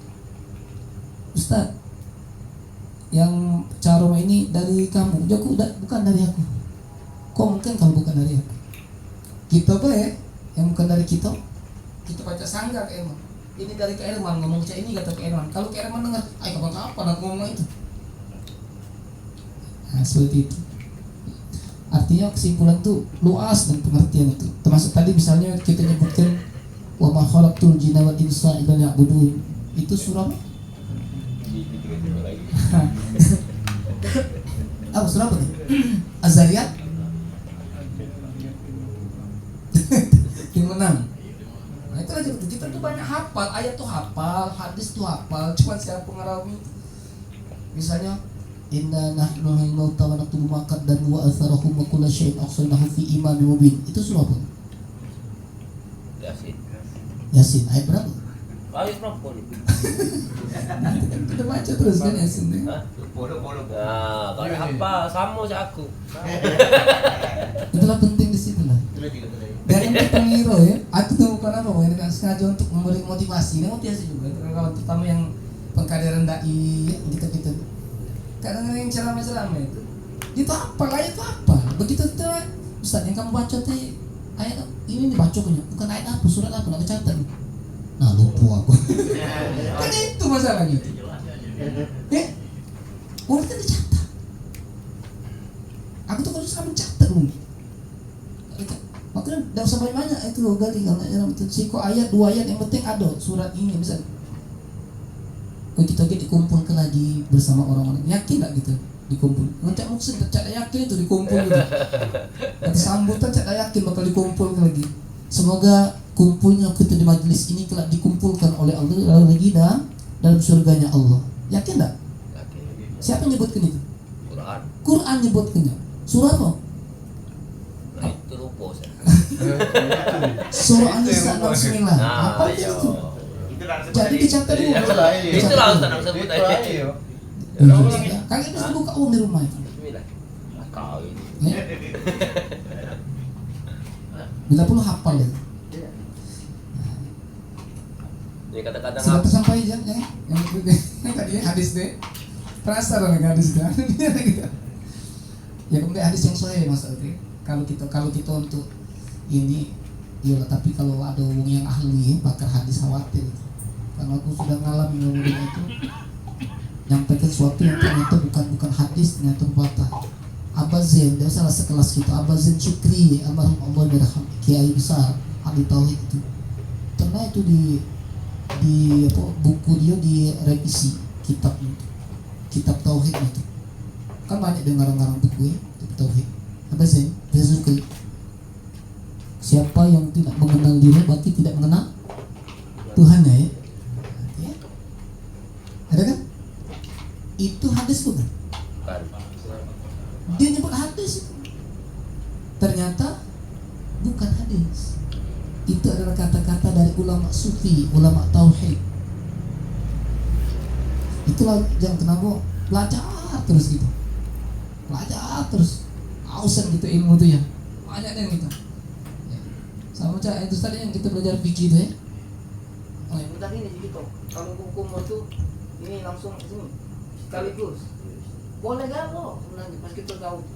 Ustaz, yang caroma ini dari kamu, bukan dari aku. Kok mungkin kalau bukan dari aku? Kita yang bukan dari kita baca sangga ke Erman. Ini dari ke Erman, ngomong cak ini kata ke Erman. Kalau ke Erman dengar, kapan-kapan aku ngomong itu. Nah, seperti itu. Artinya kesimpulan itu luas dan pengertian itu. Termasuk tadi misalnya kita nyebutkan wa ma khalaqtul jinna wal insa illa liya'budun. Itu surah apa? Apa surah apa nih? Az-Zariyat? Yang menang. Nah itu aja, kita tuh banyak hafal, ayat tuh hafal, hadis tuh hafal, cuma siapa pengarami. Misalnya inna nahnu al-mauta wa naktubu ma qaddamu wa atharahum wa kullu syai'in ahsaynahu fi imamin mubin. Itu surah apa? Yasin. Ayat berapa? Ayat berapa nih? Kita baca terus kan Yasin nih. Bodoh. Nah, kalau apa sama aja aku. Itulah penting di situ lah. Dan yang pengira ya, aku tuh bukan apa, ini kan sengaja untuk memberi motivasi. Ini motivasi juga kalau terutama yang pengkaderan dai gitu. Kadang yang ceramah itu apa? Ayat itu apa? Begitu itu Ustaz yang kamu baca teh ayat ini dibaca bukan ayat apa, surat apa, nak catat. Nah lupa aku. Kan itu masalahnya. Orang kan dicatat. Aku tuh kalau sekarang mencatat dulu. Makanya tidak usah banyak itu loh gali kalau itu siko ayat 2 ayat yang penting ada surat ini bisa. Kalau kita dikumpulkan lagi bersama orang-orang, yakin tak gitu dikumpul? Ngecak maksud tak yakin itu dikumpul gitu. Kata sambutan tak yakin bakal dikumpulkan lagi. Semoga kumpulnya kita di majelis ini kelak dikumpulkan oleh Allah lagi dalam surganya Allah. Yakin tak? Siapa nyebutkan itu? Quran nyebutkannya. Surah apa? Nah itu lupa saya. Surah An-Nisa 69. Apa itu? Jadi dicatat dulu. Itu lah Ustaz nak sebut aja. Kan itu buka di rumah itu. Bismillah. Kau ini. Bila perlu hafal ya. Ini kata-kata Sudah ngap. tersampai yang tadi hadis deh. Penasaran dengan hadis deh. Ya kemudian hadis yang sahih maksudnya. Kalau kita untuk ini, iyalah, tapi kalau ada orang yang ahli bakal hadis khawatir. Karena aku sudah ngalami ngomongin itu, nyampaikan sesuatu yang ternyata bukan hadis, ternyata patah. Abah Zain, dia salah sekelas kita, Abah Zain Syukri, almarhum Allah berham, kiai besar, ahli tauhid itu. Karena itu di buku dia direvisi kitab tauhid itu. Kan banyak dengar-dengar buku tauhid. Abah Zain, dia Syukri. Siapa yang tidak mengenal diri berarti tidak mengenal Tuhannya ya. Ada kan? Itu hadis bukan? Dia nyebut hadis itu. Ternyata bukan hadis. Itu adalah kata-kata dari ulama sufi, ulama tauhid. Itulah yang kenapa belajar terus gitu. Belajar terus. Ausan gitu ilmu itu ya. Banyak yang gitu. Sama cak itu tadi yang kita belajar fikih itu ya. Oh, yang tadi ini gitu. Kalau hukum itu ini langsung ke sini sekaligus. Boleh gak lo sebenarnya pas kita tahu.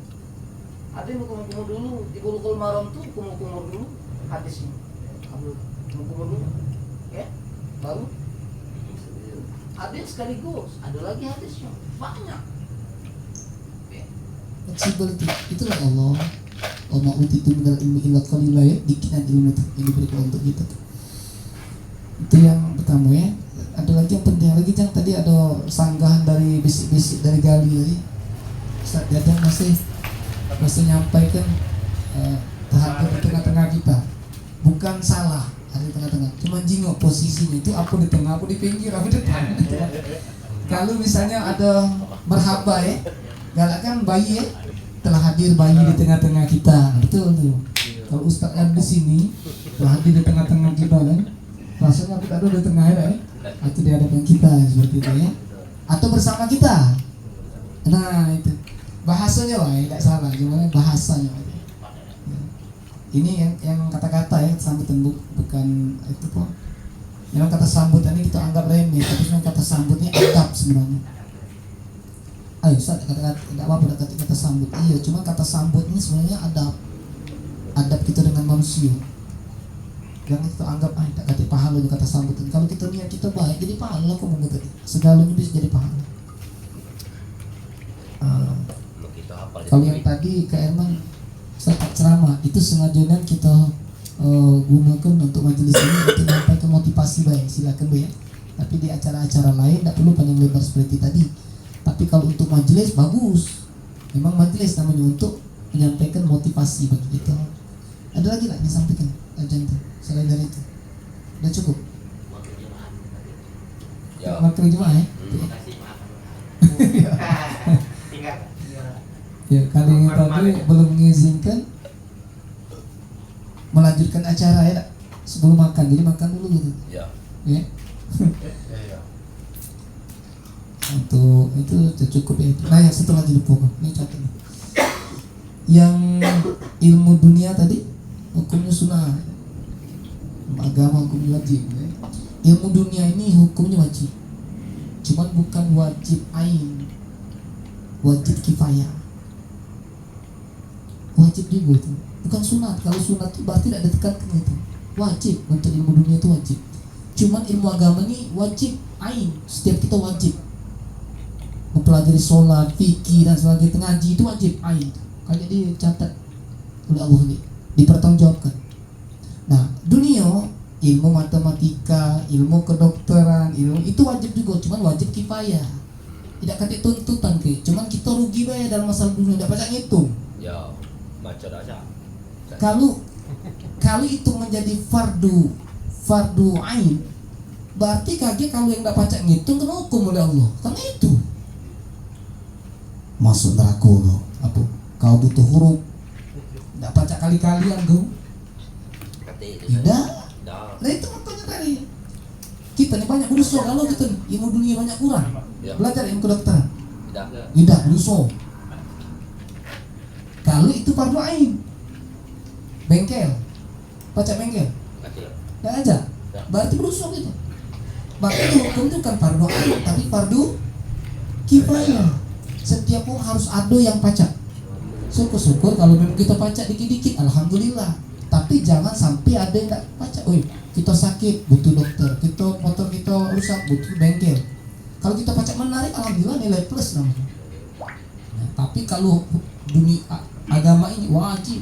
Ada yang hukum dulu di Bulughul Maram tuh hukum dulu hadisnya. Hukum dulu, ya baru hadis sekaligus. Ada lagi hadisnya banyak. Fleksibel itu, itulah Allah Oma uti itu minal ilmi illa qalila ya, dikitan ilmu yang diberikan untuk kita. Itu yang pertama ya. Ada lagi yang penting lagi yang tadi ada sanggahan dari bisik-bisik dari Gali tadi. Ustaz Dadang masih nyampaikan terhadap di tengah-tengah kita. Bukan salah ada di tengah-tengah, cuma jingok posisinya itu aku di tengah, aku di pinggir, aku di depan. Kalau misalnya ada merhaba ya, galakan bayi ya, telah hadir bayi di tengah-tengah kita, betul tuh. Kalau Ustaz yang di sini telah hadir di tengah-tengah kita kan, rasanya kita ada di tengah ya, atau di hadapan kita seperti itu ya, atau bersama kita. Nah itu bahasanya wah, tidak salah, gimana bahasanya. Ini yang kata-kata ya sambutan bukan itu kok. Yang kata sambutan ini kita anggap remeh, tapi sebenarnya kata sambutnya adab sebenarnya. Ayo Ustaz, kata-kata tidak apa-apa kata sambut. Iya, cuma kata sambut ini sebenarnya adab kita dengan manusia. Jangan kita anggap tak kata pahala kata sambutan. Kalau kita niat kita baik, jadi pahala kok mau tadi. Segalanya bisa jadi pahala. Kalau yang tadi Kak Herman ceramah itu sengaja kita gunakan untuk majelis ini untuk menyampaikan motivasi baik, silakan Bu ya. Tapi di acara-acara lain tidak perlu panjang lebar seperti tadi. Tapi kalau untuk majelis bagus. Memang majelis namanya untuk menyampaikan motivasi bagi kita. Ada lagi nggak yang disampaikan ajan selain dari itu? Udah cukup? Ya. Wakil jemaah ya. Ya, kali ini tadi belum mengizinkan melanjutkan acara ya sebelum makan, jadi makan dulu gitu. Ya. Ya. Untuk itu sudah cukup ya. Nah yang satu lagi lupa, ini catat nih. Yang ilmu dunia tadi hukumnya sunnah, agama hukumnya wajib. Ya. Ilmu dunia ini hukumnya wajib, cuman bukan wajib ain, wajib kifayah. Wajib juga itu, bukan sunat. Kalau sunat itu berarti tidak ditekankan itu. Wajib untuk ilmu dunia itu wajib. Cuman ilmu agama ini wajib ain, setiap kita wajib mempelajari sholat, fikih dan sebagainya, ngaji itu wajib ain. Kayak dicatat oleh Allah ini, dipertanggungjawabkan. Nah, dunia ilmu matematika, ilmu kedokteran, ilmu itu wajib juga, cuman wajib kifayah. Tidak kata tuntutan ke, cuman kita rugi bayar dalam masalah dunia, tidak banyak ngitung. Ya. Macam aja. Kalau itu menjadi fardu ain, berarti kaget kalau yang tidak pacak ngitung kena hukum oleh Allah. Karena itu masuk neraka kau. Apa? Kau butuh huruf, tidak pacak kali-kalian kau. Tidak. Nah itu makanya tadi kita nih banyak berusaha. Kalau kita ilmu dunia banyak kurang, belajar ilmu kedokteran. Tidak berusaha. Kalau itu fardu ain, bengkel, pacak bengkel, tidak aja, berarti berusaha gitu. Berarti hukum itu kan fardu ain, tapi fardu kifayah. Setiap orang harus ada yang pacak. Syukur-syukur kalau memang kita pacak dikit-dikit, alhamdulillah. Tapi jangan sampai ada yang tidak pacak. Kita sakit, butuh dokter. Motor kita rusak, butuh bengkel. Kalau kita pacak menarik, alhamdulillah nilai plus namanya. Nah, tapi kalau dunia agama ini wajib